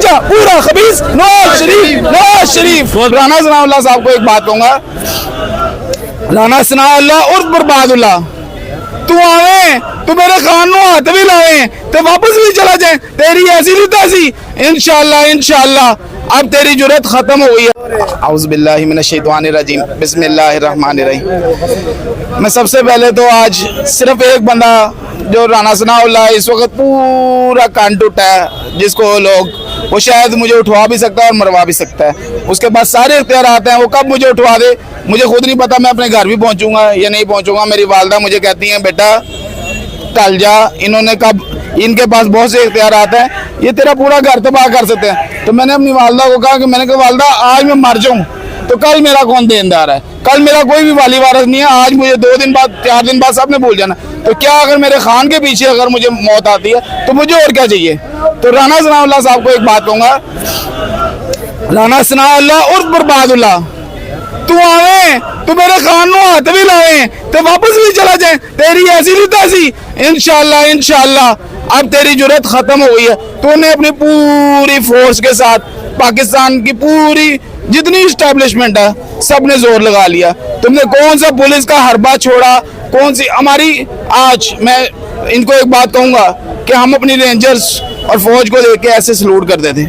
अच्छा पूरा खबीस नवाज शरीफ। राना सनाउल्लाह साहब को एक बात कहूंगा, राना सनाउल्लाह उर्फ बर्बादुल्लाह, तू आवे तू मेरे खान नु हाथ भी लावे तो वापस भी चला जाए, तेरी ऐसी नहीं तैसी। इंशाअल्लाह अब तेरी जुर्रत खत्म हो गई है। औज़ु बिल्लाहि मिनश शैतानिर रजीम, बिस्मिल्लाहिर रहमानिर रहीम। मैं सबसे पहले तो आज सिर्फ एक बंदा जो राना सनाउल्लाह इस वक्त पूरा कान टूटा है, जिसको लोग वो शायद मुझे उठवा भी सकता है और मरवा भी सकता है, उसके बाद सारे इख्तियार आते हैं, वो कब मुझे उठवा दे मुझे खुद नहीं पता। मैं अपने घर भी पहुंचूंगा या नहीं पहुंचूंगा। मेरी वालदा मुझे कहती हैं बेटा टल जा, इन्होंने कब, इनके पास बहुत से इख्तियार आते हैं, ये तेरा पूरा घर तबाह कर सकते हैं। तो मैंने अपनी वालदा को कहा कि मैंने कहा वालदा आज मैं मर जाऊं तो कल मेरा कौन देनदार है, कल मेरा कोई भी वाली वारस नहीं है, आज मुझे 2 दिन बाद 4 दिन बाद सबने भूल जाना। तो क्या अगर मेरे खान के पीछे अगर मुझे मौत आती है तो मुझे और क्या चाहिए। तो राना सनाउल्लाह साहब को एक बात कहूंगा, राना सनाउल्लाह उर्फ बर्बादुल्लाह, तू आवे तू मेरे खान नु हाथ भी लावे तो वापस भी चला जाए, तेरी ऐसी नहीं तैसी। इंशाअल्लाह अब तेरी जुर्रत खत्म हो गई है। तूने अपनी पूरी फोर्स के साथ पाकिस्तान की पूरी जितनी इस्टेब्लिशमेंट है सबने जोर लगा लिया। तुमने कौन सा पुलिस का हरबा छोड़ा, कौन सी हमारी। आज मैं इनको एक बात कहूंगा कि हम अपनी रेंजर्स और फौज को देख के ऐसे सलूट करते थे,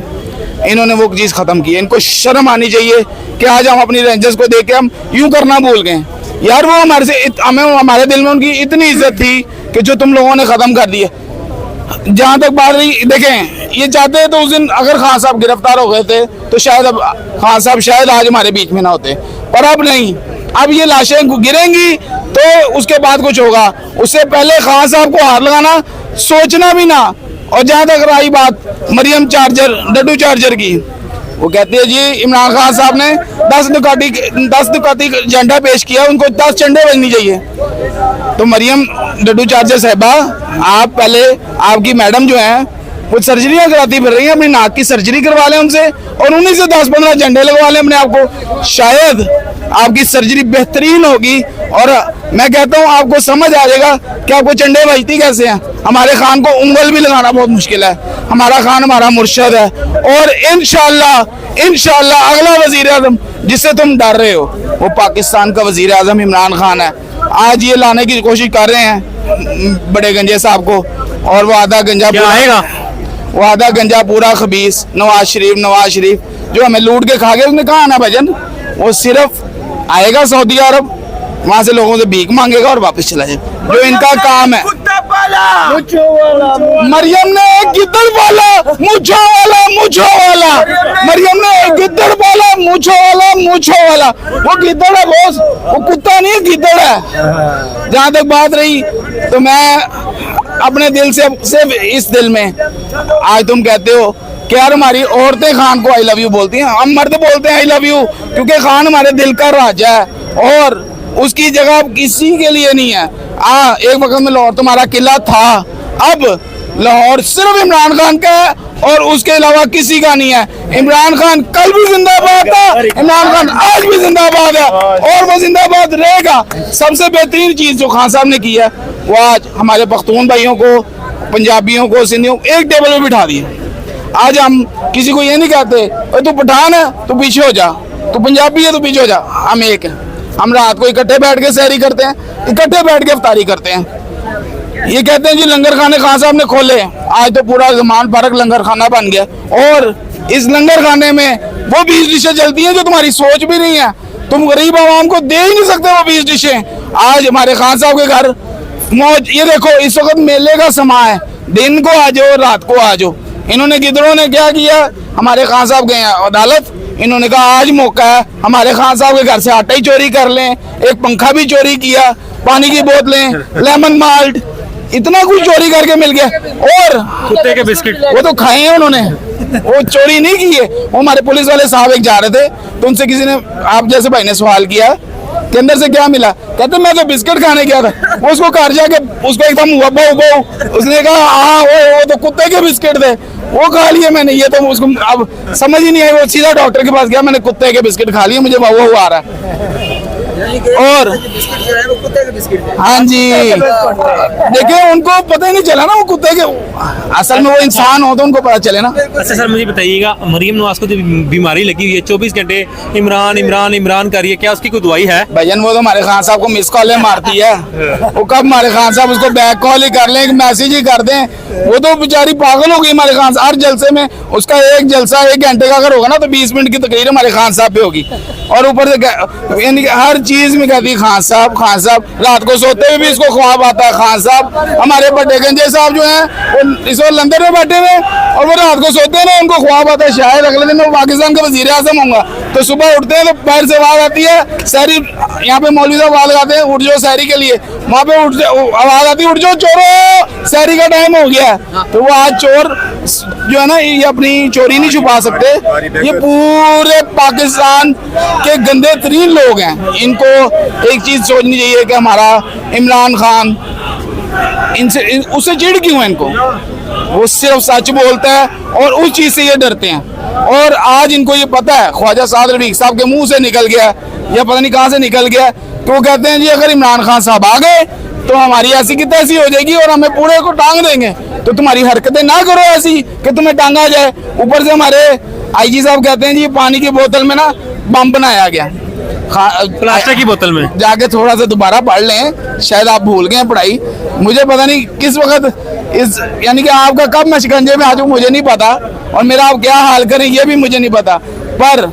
इन्होंने वो चीज़ खत्म की है। इनको शर्म आनी चाहिए कि आज हम अपनी रेंजर्स को देख के हम यूं करना भूल गए यार। वो हमारे से हमें हमारे दिल में उनकी इतनी इज्जत थी कि जो तुम लोगों ने खत्म कर दी है। जहाँ तक बात रही, देखें ये चाहते हैं तो उस दिन अगर खान साहब गिरफ्तार हो गए थे तो शायद अब खान साहब शायद आज हमारे बीच में ना होते, पर अब नहीं। अब ये लाशें गिरेंगी तो उसके बाद कुछ होगा, उससे पहले खान साहब को हाथ लगाना सोचना भी ना। और जहाँ तक रही बात मरियम चार्जर डड्डू चार्जर की, वो कहती है जी इमरान खान साहब ने 10 दुकाती झंडा पेश किया, उनको 10 झंडे बजनी चाहिए। तो मरियम डड्डू चार्जर साहिबा, आप पहले आपकी मैडम जो हैं वो सर्जरियाँ कराती फिर रही हैं, अपनी नाक की सर्जरी करवा लें उनसे और उन्हीं से 10-15 झंडे लगवा लें अपने आप को, शायद आपकी सर्जरी बेहतरीन होगी। और मैं कहता हूँ आपको समझ आ जाएगा कि आपको झंडे बजती कैसे हैं। हमारे खान को उंगल भी लगाना बहुत मुश्किल है, हमारा खान हमारा मुर्शद है। और इंशाअल्लाह अगला वजीर आजम जिससे तुम डर रहे हो वो पाकिस्तान का वजीर आजम इमरान खान है। आज ये लाने की कोशिश कर रहे हैं बड़े गंजे साहब को, और वो आधा गंजा आएगा, वो आधा गंजा पूरा खबीस नवाज शरीफ जो हमें लूट के खा गया, उसने कहा आना भजन, वो सिर्फ आएगा सऊदी अरब, वहां से लोगों से भीख मांगेगा और वापस चला जाए, जो इनका काम है। मरियम ने एक गिद्दड़ पाला मूंछों वाला, मरियम ने एक गिद्दड़ पाला मूंछों वाला। वो गिद्दड़ है बॉस, वो कुत्ता नहीं है, गिद्दड़ है। जहाँ तक बात रही तो मैं अपने दिल से सिर्फ इस दिल में, आज तुम कहते हो कि यार हमारी औरतें खान को आई लव यू बोलती हैं, हम मर्द बोलते हैं आई लव यू, क्योंकि खान हमारे दिल का राजा है और उसकी जगह किसी के लिए नहीं है। एक वक्त में लाहौर तुम्हारा किला था, अब लाहौर सिर्फ इमरान खान का है और उसके अलावा किसी का नहीं है। इमरान खान कल भी जिंदाबाद था, इमरान खान आज भी जिंदाबाद है और वो जिंदाबाद रहेगा। सबसे बेहतरीन चीज जो खान साहब ने की है वो आज हमारे पख्तून भाइयों को, पंजाबियों को, सिंधियों को एक टेबल पे बिठा दिए। आज हम किसी को ये नहीं कहते तू पठान है तो पीछे हो जा, तू पंजाबी है तो पीछे हो जा, हम एक हैं। हम रात को इकट्ठे बैठ के सहरी करते हैं, इकट्ठे बैठ के इफ्तारी करते हैं। ये कहते हैं जी लंगर खाने खान साहब ने खोले, आज तो पूरा जमान पार्क लंगर खाना बन गया और इस लंगर खाने में वो 20 डिशें चलती हैं जो तुम्हारी सोच भी नहीं है, तुम गरीब आवाम को दे ही नहीं सकते वो 20 डिशें। आज हमारे खान साहब के घर मौज, ये देखो इस वक्त मेले का समा है, दिन को आ जाओ रात को आ जाओ। इन्होंने गिदड़ों ने क्या किया, हमारे खान साहब गए अदालत, इन्होंने कहा आज मौका है हमारे खान साहब के घर से आटा ही चोरी कर लें, एक पंखा भी चोरी किया, पानी की बोतलें, लेमन माल्ट, इतना कुछ चोरी करके मिल गया। और कुत्ते के बिस्किट वो तो खाए हैं उन्होंने, वो चोरी नहीं की है। वो हमारे पुलिस वाले साहब एक जा रहे थे तो उनसे किसी ने, आप जैसे भाई ने सवाल किया के अंदर से क्या मिला, कहते मैं तो बिस्किट खाने गया था। वो उसको घर जाके उसको एकदम हुआ बहु, उसने कहा हाँ वो तो कुत्ते के बिस्किट थे, वो खा लिए मैंने। ये तो उसको अब समझ ही नहीं आई, वो सीधा डॉक्टर के पास गया, मैंने कुत्ते के बिस्किट खा लिए, मुझे बहु आ रहा है। और हाँ जी, देखिए उनको पता ही नहीं चला ना वो कुत्ते के, असल में वो इंसान हो तो उनको पता चले ना। अच्छा सर, मुझे बताइएगा, मरियम नवाज को जो बीमारी लगी हुई है 24 घंटे इमरान इमरान इमरान कर रही है, क्या उसकी कोई दवाई है? भजन वो तो हमारे खान साहब को मिस कॉल मारती है, वो कब हमारे खान साहब उसको बैक कॉल ही कर लें, मैसेज ही कर दें, वो तो बेचारी पागल हो गई हमारे खान साहब। हर जलसे में उसका एक जलसा 1 घंटे का अगर होगा ना तो 20 मिनट की तकरीर हमारे खान साहब पे होगी, और ऊपर से यानी कि हर चीज में कहती है खान साहब खान साहब। रात को सोते हुए भी इसको ख्वाब आता है खान साहब। हमारे बड़े गंजे साहब जो हैं वो इस वक्त लंदन में बैठे हुए, और वो रात को सोते हैं ना उनको ख्वाब आता है शायद अगले दिन मैं पाकिस्तान का वजीर आजम होऊंगा। तो सुबह उठते हैं तो पैर से आवाज आती है सहरी, यहाँ पे मौलवी साहब आवाज लगाते हैं उठ जाओ सहरी के लिए, वहाँ पे आवाज आती है उठ जाओ चोरो सहरी का टाइम हो गया है। तो वो आज चोर जो है ना ये अपनी चोरी नहीं छुपा सकते, ये पूरे पाकिस्तान के गंदे तरीन लोग हैं। इनको एक चीज सोचनी चाहिए कि हमारा इमरान खान इनसे उससे चिढ़ क्यों है इनको, वो सिर्फ सच बोलता है और उस चीज से ये डरते हैं। और आज इनको ये पता है ख्वाजा साद रफीक साहब के मुंह से निकल गया या पता नहीं कहां से निकल गया, तो वो कहते हैं जी अगर इमरान खान साहब आ गए तो हमारी ऐसी की तैसी हो जाएगी और हमें पूरे को टांग देंगे, तो तुम्हारी हरकतें ना करो ऐसी कि तुम्हें टांगा जाए। ऊपर से हमारे आईजी साहब कहते हैं जी पानी की बोतल में ना बम बनाया गया, प्लास्टिक की बोतल में। जाके थोड़ा सा दोबारा पढ़ लें, शायद आप भूल गए पढ़ाई, मुझे पता नहीं किस वक्त इस यानी कि आपका कब मैं शिकंजे में आ जाऊं मुझे नहीं पता, और मेरा आप क्या हाल करें ये भी मुझे नहीं पता, पर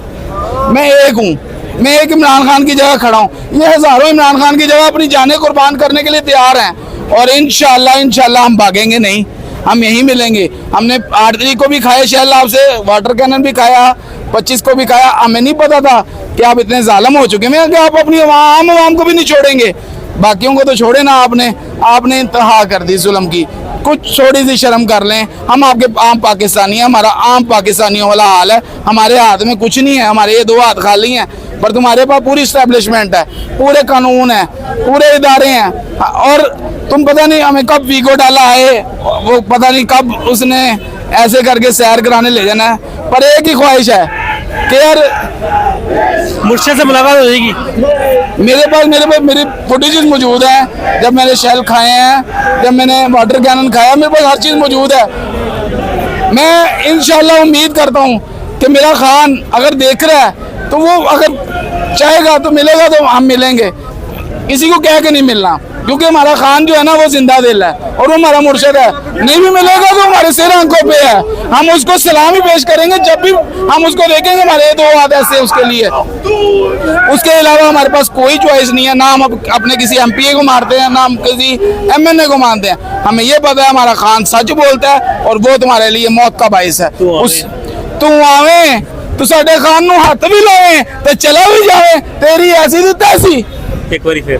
मैं एक हूँ, मैं एक इमरान खान की जगह खड़ा हूँ। ये हजारों इमरान खान की जगह अपनी जानें कुर्बान करने के लिए तैयार हैं, और इंशाल्लाह हम भागेंगे नहीं, हम यहीं मिलेंगे। हमने 8 तारीख को भी खाए शहलाब से वाटर कैनन भी खाया, 25 को भी खाया। हमें नहीं पता था कि आप इतने जालिम हो चुके हैं कि आप अपनी आवाम को भी नहीं छोड़ेंगे, बाकियों को तो छोड़े ना आपने इंतहा कर दी जुल्म की। कुछ थोड़ी सी शर्म कर लें, हम आपके आम पाकिस्तानी हैं, हमारा आम पाकिस्तानियों वाला हाल है, हमारे हाथ में कुछ नहीं है, हमारे ये 2 हाथ खाली हैं, पर तुम्हारे पास पूरी इस्टेब्लिशमेंट है, पूरे कानून है, पूरे इदारे हैं, और तुम पता नहीं हमें कब वीगो डाला है, वो पता नहीं कब उसने ऐसे करके सैर कराने ले जाना है। पर एक ही ख्वाहिश है कि यार मुर्शद से मुलाकात हो जाएगी। मेरे पास मेरी फुटेजेस मौजूद हैं, जब मैंने शेल खाए हैं, जब मैंने वाटर कैनन खाया, मेरे पास हर चीज़ मौजूद है। मैं इंशाल्लाह उम्मीद करता हूँ कि मेरा खान अगर देख रहा है तो वो अगर चाहेगा तो मिलेगा, तो हम मिलेंगे, किसी को कह के नहीं मिलना, क्योंकि हमारा खान जो है ना वो जिंदा दिल है और वो हमारा मुर्शिद है। नहीं भी मिलेगा तो हमारे सिर आंखों पे है, हम उसको सलामी पेश करेंगे जब भी हम उसको देखेंगे, हमारे 2 हाथ ऐसे उसके लिए। उसके अलावा हमारे पास कोई चॉइस नहीं है, ना हम अपने किसी MPA को मारते हैं, ना हम किसी MNA को मानते हैं। हमें ये पता है हमारा खान सच बोलता है और वो तुम्हारे लिए मौत का बाइस है। तू आवे तू साडे खान नू हाथ भी लावे ते चला भी जावे, तेरी ऐसी तो तैसी। एक बारी फिर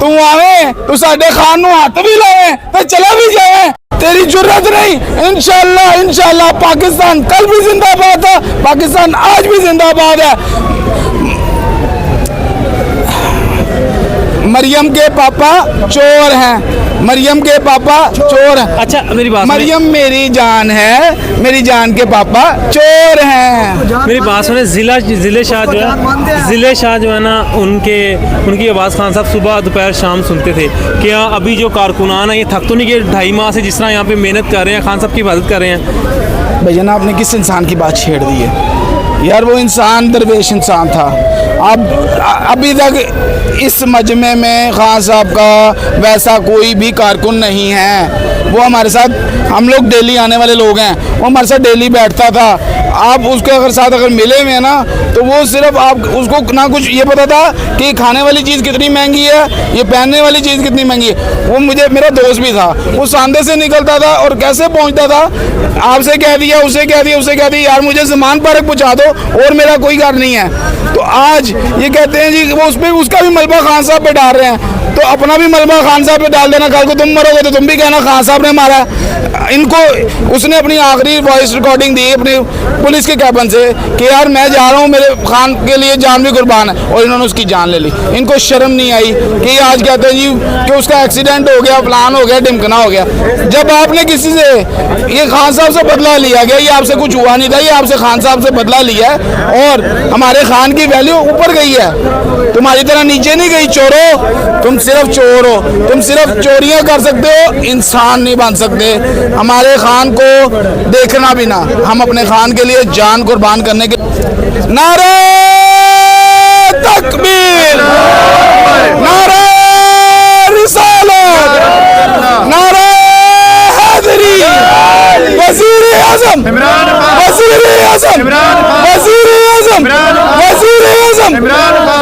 तू आवे तू साडे खान नू हाथ भी लावे ते चला भी जावे, तेरी जुर्रत नहीं। इंशाल्लाह पाकिस्तान कल भी जिंदाबाद था, पाकिस्तान आज भी जिंदाबाद है। मरियम के पापा चोर हैं, मरियम के पापा चोर हैं। अच्छा मेरी बात मरियम मेरी जान है, मेरी जान के पापा चोर हैं। मेरी बात सुने, जिले शाह जो है ना उनकी आवाज़ खान साहब सुबह दोपहर शाम सुनते थे। क्या अभी जो कारकुनान है ये थक तो नहीं गए 2.5 माह से जिस तरह यहाँ पे मेहनत कर रहे हैं, खान साहब की हिफाजत कर रहे हैं? भैया ना आपने किस इंसान की बात छेड़ दी है यार, वो इंसान दरवेश इंसान था। अब अभी तक इस मजमे में खान साहब का वैसा कोई भी कारकुन नहीं है। वो हमारे साथ, हम लोग डेली आने वाले लोग हैं, वो हमारे साथ डेली बैठता था। आप उसके अगर मिले हुए हैं ना तो वो सिर्फ आप उसको ना कुछ ये पता था कि खाने वाली चीज़ कितनी महंगी है, ये पहनने वाली चीज़ कितनी महंगी है। वो मेरा दोस्त भी था, वो सांदे से निकलता था और कैसे पहुंचता था, आपसे कह दिया, उसे कह दिया यार मुझे सामान पार्क पहुंचा दो और मेरा कोई घर नहीं है। तो आज ये कहते हैं जी वो उसका भी मलबा खान साहब पे डाल रहे हैं। तो अपना भी मलबा खान साहब पे डाल देना, कल को तुम मरोगे तो तुम भी कहना खान साहब ने मारा है। इनको उसने अपनी आखिरी वॉइस रिकॉर्डिंग दी अपनी पुलिस के कैबिन से कि यार मैं जा रहा हूँ, मेरे खान के लिए जान भी कुर्बान है, और इन्होंने उसकी जान ले ली। इनको शर्म नहीं आई कि आज कहते हैं जी कि उसका एक्सीडेंट हो गया, प्लान हो गया, ढिमकना हो गया। जब आपने किसी से ये खान साहब से बदला लिया गया, ये आपसे कुछ हुआ नहीं था, ये आपसे खान साहब से बदला लिया है और हमारे खान की वैल्यू ऊपर गई है, तुम्हारी तरह नीचे नहीं गई। चोरों, तुम सिर्फ चोर हो, तुम सिर्फ चोरियां कर सकते हो, इंसान नहीं बन सकते। हमारे खान को देखना भी ना, हम अपने खान के लिए जान कुर्बान करने के नारे तकबीर, नारे रिसालत, नारे हैदरी, वज़ीर आज़म, वज़ीर आज़म, वज़ीर आज़म, वज़ीर आज़म,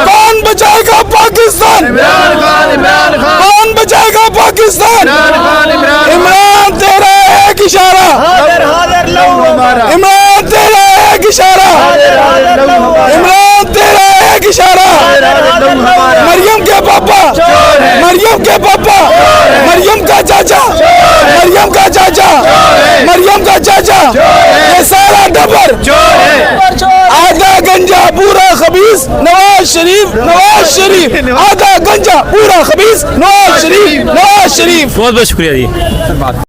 कौन बचाएगा पाकिस्तान, कौन बचाएगा पाकिस्तान। इमरान तेरा एक इशारा, इमरान तेरा एक इशारा, इमरान तेरा एक इशारा। मरियम के पापा, मरियम के पापा, मरियम का चाचा, मरियम का चाचा, मरियम का चाचा, ये सारा डबर आधा गंजा पूरा खबीस नवाज शरीफ, नवाज शरीफ, आधा गंजा पूरा खबीस नवाज शरीफ, नवाज शरीफ। बहुत बहुत शुक्रिया जी।